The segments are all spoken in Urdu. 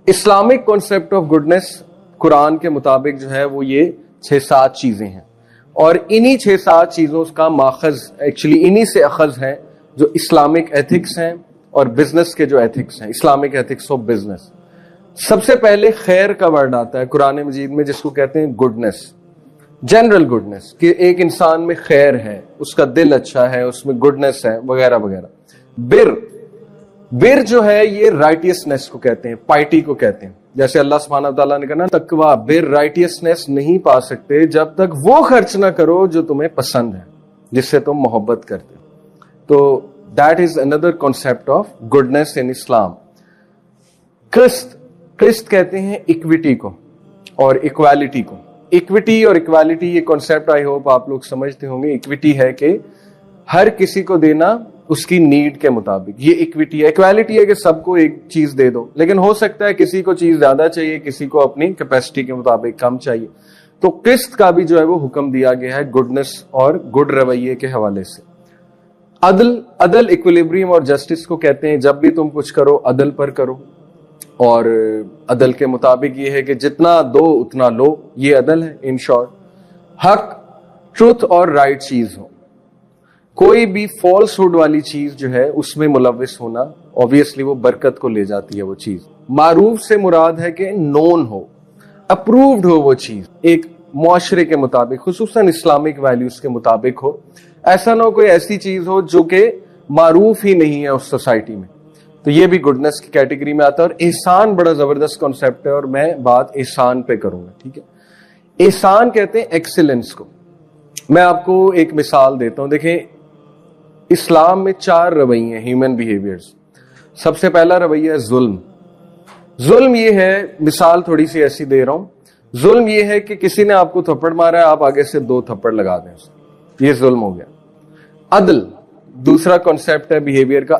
اسلامک کانسیپٹ آف گڈنس قرآن کے مطابق جو ہے وہ یہ 6-7 چیزیں ہیں، اور انہی 6-7 چیزوں کا ماخذ ایکچولی انہی سے اخذ ہے جو اسلامک ایتھکس ہیں اور بزنس کے جو ایتھکس ہیں، اسلامک ایتھکس آف بزنس. سب سے پہلے خیر کا ورڈ آتا ہے قرآن مجید میں، جس کو کہتے ہیں گڈنس، جنرل گڈنس، کہ ایک انسان میں خیر ہے، اس کا دل اچھا ہے، اس میں گڈنس ہے وغیرہ وغیرہ. بر جو ہے یہ رائٹیسنس کو کہتے ہیں، پائٹی کو کہتے ہیں. جیسے اللہ سبحانہ تعالیٰ نے کہا نا تقویٰ، بر رائٹیسنس نہیں پا سکتے جب تک وہ خرچ نہ کرو جو تمہیں پسند ہے، جس سے تم محبت کرتے. تو دیٹ از اندر concept of goodness in Islam. قسط کہتے ہیں اکویٹی کو اور اکوالٹی کو. اکویٹی اور اکوالٹی یہ کانسیپٹ آئی ہوپ آپ لوگ سمجھتے ہوں گے. اکویٹی ہے کہ ہر کسی کو دینا اس کی نیڈ کے مطابق، یہ اکویٹی ہے. اکوالٹی ہے کہ سب کو ایک چیز دے دو، لیکن ہو سکتا ہے کسی کو چیز زیادہ چاہیے، کسی کو اپنی کیپیسٹی کے مطابق کم چاہیے. تو قسط کا بھی جو ہے وہ حکم دیا گیا ہے گڈنس اور گڈ رویے کے حوالے سے. عدل ایکولیبریم اور جسٹس کو کہتے ہیں. جب بھی تم کچھ کرو عدل پر کرو، اور عدل کے مطابق یہ ہے کہ جتنا دو اتنا لو، یہ عدل ہے. ان شارٹ حق، ٹروتھ اور رائٹ چیز ہو. کوئی بھی فالس ہوڈ والی چیز جو ہے اس میں ملوث ہونا obviously وہ برکت کو لے جاتی ہے. وہ چیز معروف سے مراد ہے کہ نون ہو، اپرووڈ ہو وہ چیز، ایک معاشرے کے مطابق، خصوصاً اسلامک ویلیوز کے مطابق ہو. ایسا نہ ہو کوئی ایسی چیز ہو جو کہ معروف ہی نہیں ہے اس سوسائٹی میں. تو یہ بھی گڈنس کی کیٹیگری میں آتا ہے. اور احسان بڑا زبردست کانسیپٹ ہے، اور میں بات احسان پہ کروں گا. ٹھیک ہے، احسان کہتے ہیں ایکسیلنس کو. میں آپ کو ایک مثال دیتا ہوں. دیکھیں اسلام میں 4 رویے ہیں ہیومن بیہیویئرز. سب سے پہلا رویہ ہے ظلم. ظلم یہ ہے، مثال تھوڑی سی ایسی دے رہا ہوں، ظلم یہ ہے کہ کسی نے آپ کو تھپڑ مارا ہے، آپ آگے سے 2 تھپڑ لگا دیں، یہ ظلم ہو گیا. عدل دوسرا کانسیپٹ ہے بیہیویئر کا.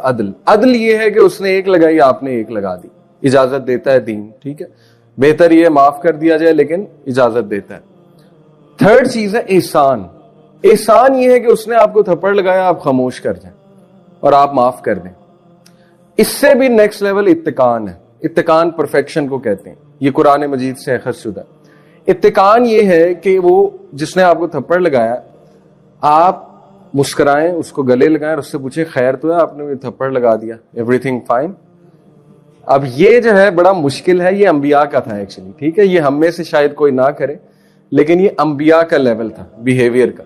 عدل یہ ہے کہ اس نے 1 لگائی، آپ نے 1 لگا دی. اجازت دیتا ہے دین. ٹھیک ہے، بہتر یہ معاف کر دیا جائے لیکن اجازت دیتا ہے. 3rd چیز ہے احسان. احسان یہ ہے کہ اس نے آپ کو تھپڑ لگایا، آپ خاموش کر جائیں اور آپ معاف کر دیں. اس سے بھی نیکسٹ لیول اتقان ہے. اتقان پرفیکشن کو کہتے ہیں. یہ قرآن مجید سے اخذ شدہ. اتقان یہ ہے کہ وہ جس نے آپ کو تھپڑ لگایا، آپ مسکرائیں، اس کو گلے لگائیں اور اس سے پوچھیں خیر تو ہے، آپ نے تھپڑ لگا دیا، ایوری تھنگ فائن. اب یہ جو ہے بڑا مشکل ہے، یہ انبیاء کا تھا ایکچولی. ٹھیک ہے، یہ ہم میں سے شاید کوئی نہ کرے، لیکن یہ انبیاء کا لیول تھا بیہیویئر کا.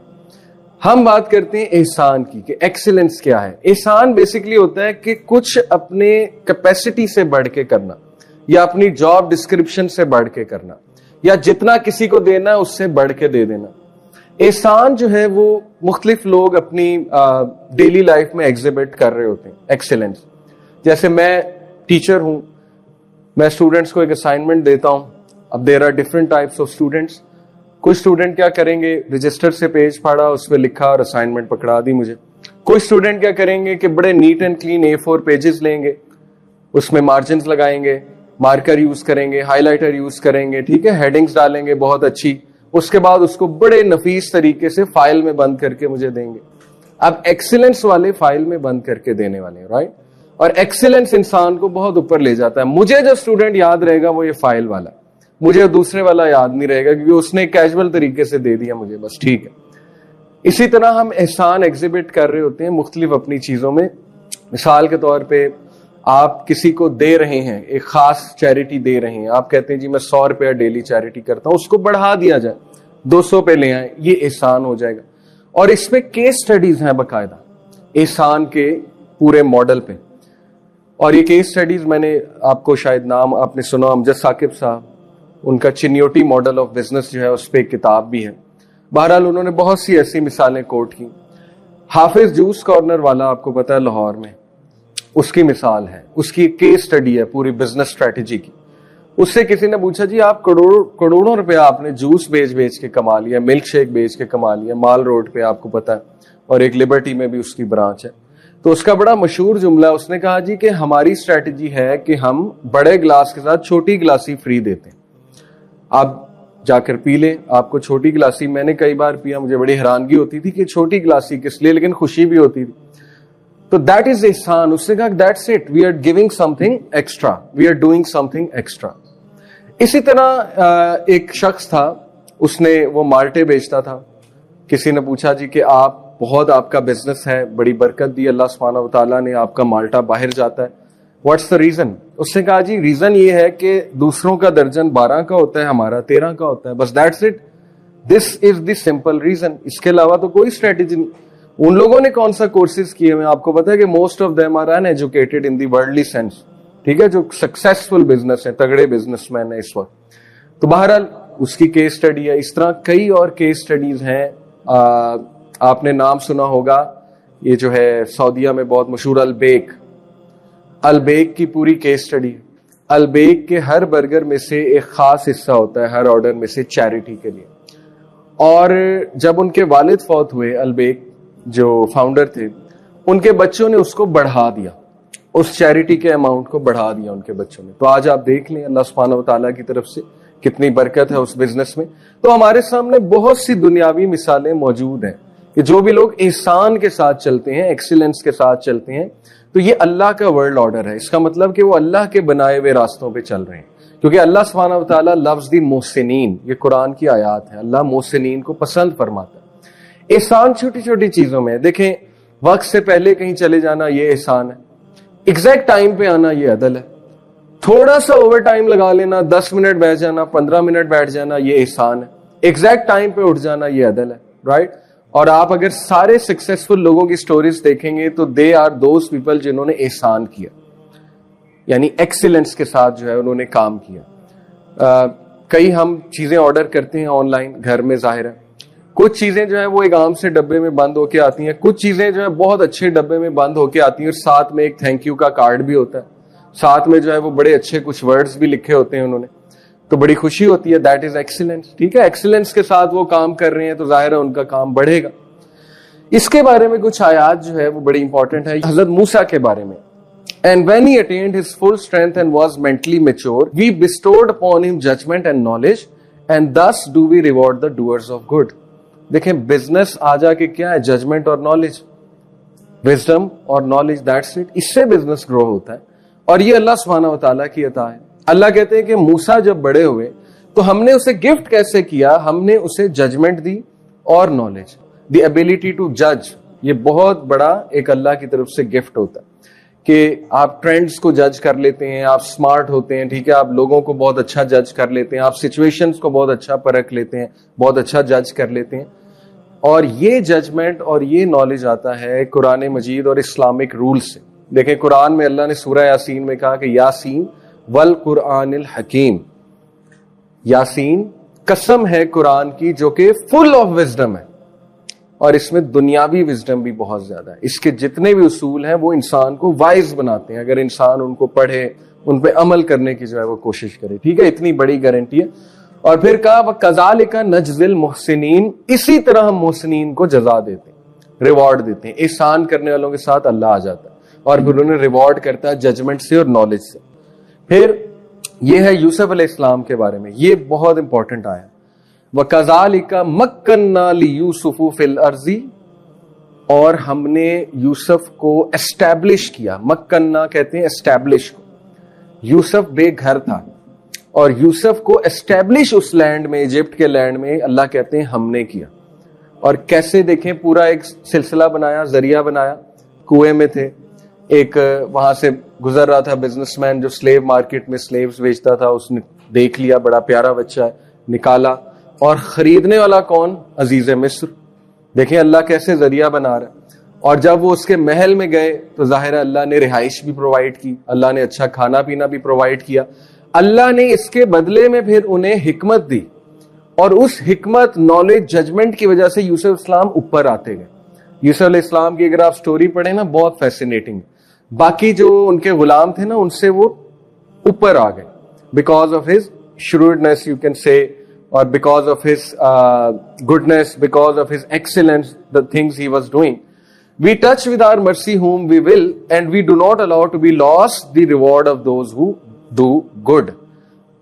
ہم بات کرتے ہیں احسان کی کہ ایکسیلنس کیا ہے. احسان بیسیکلی ہوتا ہے کہ کچھ اپنے کیپیسٹی سے بڑھ کے کرنا، یا اپنی جاب ڈسکرپشن سے بڑھ کے کرنا، یا جتنا کسی کو دینا اس سے بڑھ کے دے دینا. احسان جو ہے وہ مختلف لوگ اپنی ڈیلی لائف میں ایگزیبٹ کر رہے ہوتے ہیں. ایکسیلنس جیسے میں ٹیچر ہوں، میں اسٹوڈنٹس کو ایک اسائنمنٹ دیتا ہوں. اب there are different types of students. کچھ اسٹوڈنٹ کیا کریں گے، رجسٹر سے پیج پھاڑا، اس پہ لکھا اور اسائنمنٹ پکڑا دی مجھے. کچھ اسٹوڈنٹ کیا کریں گے کہ بڑے net and clean A4 pages لیں گے، اس میں مارجنز لگائیں گے، مارکر یوز کریں گے، ہائی لائٹر یوز کریں گے. ٹھیک ہے، ہیڈنگز ڈالیں گے بہت اچھی. اس کے بعد اس کو بڑے نفیس طریقے سے فائل میں بند کر کے مجھے دیں گے. اب ایکسیلنس والے فائل میں بند کر کے دینے والے، رائٹ. اور ایکسیلنس انسان کو بہت اوپر لے جاتا ہے. مجھے جو اسٹوڈنٹ یاد رہے گا وہ یہ فائل والا، مجھے دوسرے والا یاد نہیں رہے گا کیونکہ اس نے کیجول طریقے سے دے دیا مجھے بس. ٹھیک ہے، اسی طرح ہم احسان ایگزیبٹ کر رہے ہوتے ہیں مختلف اپنی چیزوں میں. مثال کے طور پہ آپ کسی کو دے رہے ہیں، ایک خاص چیریٹی دے رہے ہیں، آپ کہتے ہیں جی میں 100 روپیہ ڈیلی چیریٹی کرتا ہوں، اس کو بڑھا دیا جائے 200 پہ لے آئیں، یہ احسان ہو جائے گا. اور اس پہ کیس سٹڈیز ہیں باقاعدہ احسان کے پورے ماڈل پہ. اور یہ کیس سٹڈیز میں نے آپ کو شاید نام آپ نے سنا، امجد ثاقب صاحب، ان کا چنیوٹی ماڈل آف بزنس جو ہے اس پہ ایک کتاب بھی ہے. بہرحال انہوں نے بہت سی ایسی مثالیں کوٹ کی. حافظ جوس کارنر والا آپ کو پتا ہے لاہور میں، اس کی مثال ہے، اس کی کیس سٹڈی ہے پوری بزنس اسٹریٹجی کی. اس سے کسی نے پوچھا جی آپ کروڑوں روپے آپ نے جوس بیچ کے کما لیا، ملک شیک بیچ کے کما لیا، مال روڈ پہ آپ کو پتا ہے، اور ایک لبرٹی میں بھی اس کی برانچ ہے. تو اس کا بڑا مشہور جملہ اس نے کہا جی کہ ہماری اسٹریٹجی ہے کہ ہم بڑے گلاس کے ساتھ چھوٹی گلاسی فری دیتے ہیں، آپ جا کر پی لیں. آپ کو چھوٹی گلاسی، میں نے کئی بار پیا، مجھے بڑی حیرانگی ہوتی تھی کہ چھوٹی گلاسی کس لیے، لیکن خوشی بھی ہوتی تھی. تو دیٹ از احسان. اس نے کہا that's it, we are giving something extra, we are doing something extra. اسی طرح ایک شخص تھا, اس نے وہ مالٹے بیچتا تھا. کسی نے پوچھا جی کہ آپ کا بزنس ہے, بڑی برکت دی اللہ سبحانہ و تعالیٰ نے, آپ کا مالٹا باہر جاتا ہے, واٹس دا ریزن؟ اس نے کہا جی ریزن یہ ہے کہ دوسروں کا درجن 12 کا ہوتا ہے, ہمارا 13 کا ہوتا ہے, بس that's it, this is the simple reason. اس کے علاوہ تو کوئی اسٹریٹجی نہیں. ان لوگوں نے کون سا کورسز کیے ہوئے, آپ کو پتا ہے کہ most of them are uneducated in the worldly sense, ٹھیک ہے, جو سکسیسفل بزنس ہے, تگڑے بزنس مین ہے اس وقت. تو بہرحال اس کی کیس اسٹڈی ہے. اس طرح کئی اور کیس اسٹڈیز ہیں. آپ نے نام سنا ہوگا, یہ جو ہے سعودیہ میں بہت مشہور البیک کی پوری کیس اسٹڈی. البیک کے ہر برگر میں سے ایک خاص حصہ ہوتا ہے ہر آرڈر میں سے چیریٹی کے لیے. اور جب ان کے والد فوت ہوئے, البیک جو فاؤنڈر تھے, ان کے بچوں نے اس کو بڑھا دیا, اس چیریٹی کے اماؤنٹ کو بڑھا دیا ان کے بچوں نے. تو آج آپ دیکھ لیں اللہ سبحانہ و تعالیٰ کی طرف سے کتنی برکت ہے اس بزنس میں. تو ہمارے سامنے بہت سی دنیاوی مثالیں موجود ہیں کہ جو بھی لوگ احسان کے ساتھ چلتے ہیں, ایکسیلنس کے ساتھ چلتے ہیں, تو یہ اللہ کا ورلڈ آرڈر ہے. اس کا مطلب کہ وہ اللہ کے بنائے ہوئے راستوں پہ چل رہے ہیں, کیونکہ اللہ سبحانہ و تعالیٰ لفظ دی محسنین, یہ قرآن کی آیات ہے, اللہ محسنین کو پسند فرماتا ہے. احسان چھوٹی چھوٹی چیزوں میں, دیکھیں وقت سے پہلے کہیں چلے جانا یہ احسان ہے, ایگزیکٹ ٹائم پہ آنا یہ عدل ہے, تھوڑا سا اوور ٹائم لگا لینا, 10 منٹ بیٹھ جانا, 15 منٹ بیٹھ جانا یہ احسان ہے, ایگزیکٹ ٹائم پہ اٹھ جانا یہ عدل ہے, رائٹ. اور آپ اگر سارے سکسیسفل لوگوں کی سٹوریز دیکھیں گے تو دے آر دوز پیپل جنہوں نے احسان کیا, یعنی ایکسیلنس کے ساتھ جو ہے انہوں نے کام کیا. کئی ہم چیزیں آرڈر کرتے ہیں آن لائن گھر میں, ظاہر ہے کچھ چیزیں جو ہے وہ ایک عام سے ڈبے میں بند ہو کے آتی ہیں, کچھ چیزیں جو ہے بہت اچھے ڈبے میں بند ہو کے آتی ہیں, اور ساتھ میں ایک تھینک یو کا کارڈ بھی ہوتا ہے, ساتھ میں جو ہے وہ بڑے اچھے کچھ ورڈز بھی لکھے ہوتے ہیں انہوں نے, تو بڑی خوشی ہوتی ہے. دیٹ از ایکسیلنس, ٹھیک ہے, ایکسیلنس کے ساتھ وہ کام کر رہے ہیں تو ظاہر ہے ان کا کام بڑھے گا. اس کے بارے میں کچھ آیات جو ہے وہ بڑی امپورٹنٹ ہے حضرت موسیٰ کے بارے میں. And when he attained his full strength and was mentally mature, we bestowed upon him judgment and knowledge, and thus do we reward the doers of good. دیکھیں بزنس آ جا کے کیا ہے, ججمنٹ اور نالج, وزڈم اور نالج, دیٹس اٹ. اس سے بزنس گرو ہوتا ہے, اور یہ اللہ سبحانہ و تعالیٰ کی عطا ہے. اللہ کہتے ہیں کہ موسیٰ جب بڑے ہوئے تو ہم نے اسے گفٹ کیسے کیا, ہم نے اسے ججمنٹ دی اور نالج, دی ابیلٹی ٹو جج. یہ بہت بڑا ایک اللہ کی طرف سے گفٹ ہوتا ہے کہ آپ ٹرینڈز کو جج کر لیتے ہیں, آپ سمارٹ ہوتے ہیں, ٹھیک ہے, آپ لوگوں کو بہت اچھا جج کر لیتے ہیں, آپ سچویشنز کو بہت اچھا پرکھ لیتے ہیں, بہت اچھا جج کر لیتے ہیں. اور یہ ججمنٹ اور یہ نالج آتا ہے قرآن مجید اور اسلامک رول سے. دیکھیں قرآن میں اللہ نے سورہ یاسین میں کہا کہ یاسین والقرآن الحکیم, یاسین قسم ہے قرآن کی جو کہ فل آف وزڈم ہے, اور اس میں دنیاوی وزڈم بھی بہت زیادہ ہے. اس کے جتنے بھی اصول ہیں وہ انسان کو وائز بناتے ہیں اگر انسان ان کو پڑھے, ان پہ عمل کرنے کی جو ہے وہ کوشش کرے, ٹھیک ہے, اتنی بڑی گارنٹی ہے. اور پھر کہا وَكَذَلِكَ نَجْزِي الْمُحْسِنِينَ, اسی طرح ہم محسنین کو جزا دیتے ہیں, ریوارڈ دیتے ہیں. احسان کرنے والوں کے ساتھ اللہ آ جاتا ہے اور پھر انہیں ریوارڈ کرتا ہے ججمنٹ سے اور نالج سے. پھر یہ ہے یوسف علیہ السلام کے بارے میں, یہ بہت امپورٹنٹ آیا. وَكَذَلِكَ مَكَّنَّا لِيُوسُفَ فِي الْأَرْضِ, اور ہم نے یوسف کو اسٹیبلش کیا. مکنا کہتے ہیں اسٹیبلش کو. یوسف بے گھر تھا اور یوسف کو اسٹیبلش اس لینڈ میں, ایجپٹ کے لینڈ میں, اللہ کہتے ہیں ہم نے کیا. اور کیسے دیکھیں پورا ایک سلسلہ بنایا, ذریعہ بنایا. کنویں میں تھے, ایک وہاں سے گزر رہا تھا بزنس مین جو سلیو مارکیٹ میں سلیوز بیچتا تھا, اس نے دیکھ لیا بڑا پیارا بچہ ہے, نکالا. اور خریدنے والا کون, عزیز مصر. دیکھیں اللہ کیسے ذریعہ بنا رہا ہے. اور جب وہ اس کے محل میں گئے تو ظاہر اللہ نے رہائش بھی پرووائڈ کی, اللہ نے اچھا کھانا پینا بھی پرووائڈ کیا. اللہ نے اس کے بدلے میں پھر انہیں حکمت دی, اور اس حکمت, نالج, ججمنٹ کی وجہ سے یوسف اسلام اوپر آتے گئے. یوسف علیہ السلام کی اگر آپ سٹوری پڑھیں نا, بہت فیسینیٹنگ. باقی جو ان کے غلام تھے نا, ان سے وہ اوپر آ گئے because of his shrewdness you can say, or because of his goodness, because of his excellence, the things he was doing. We touch with our mercy whom we will, and we do not allow to be lost the reward of those who do good.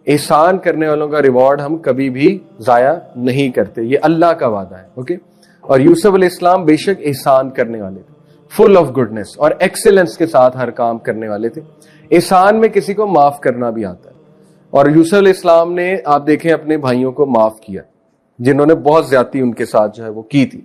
احسان کرنے والوں کا ریوارڈ ہم کبھی بھی ضائع نہیں کرتے, یہ اللہ کا وعدہ ہے. اوکے. اور یوسف علیہ السلام بے شک احسان کرنے والے تھے. فل آف گڈنس اور ایکسیلنس کے ساتھ ہر کام کرنے والے تھے. احسان میں کسی کو معاف کرنا بھی آتا ہے. اور یوسف علیہ السلام نے آپ دیکھیں اپنے بھائیوں کو معاف کیا جنہوں نے بہت زیادتی ان کے ساتھ جو ہے وہ کی تھی.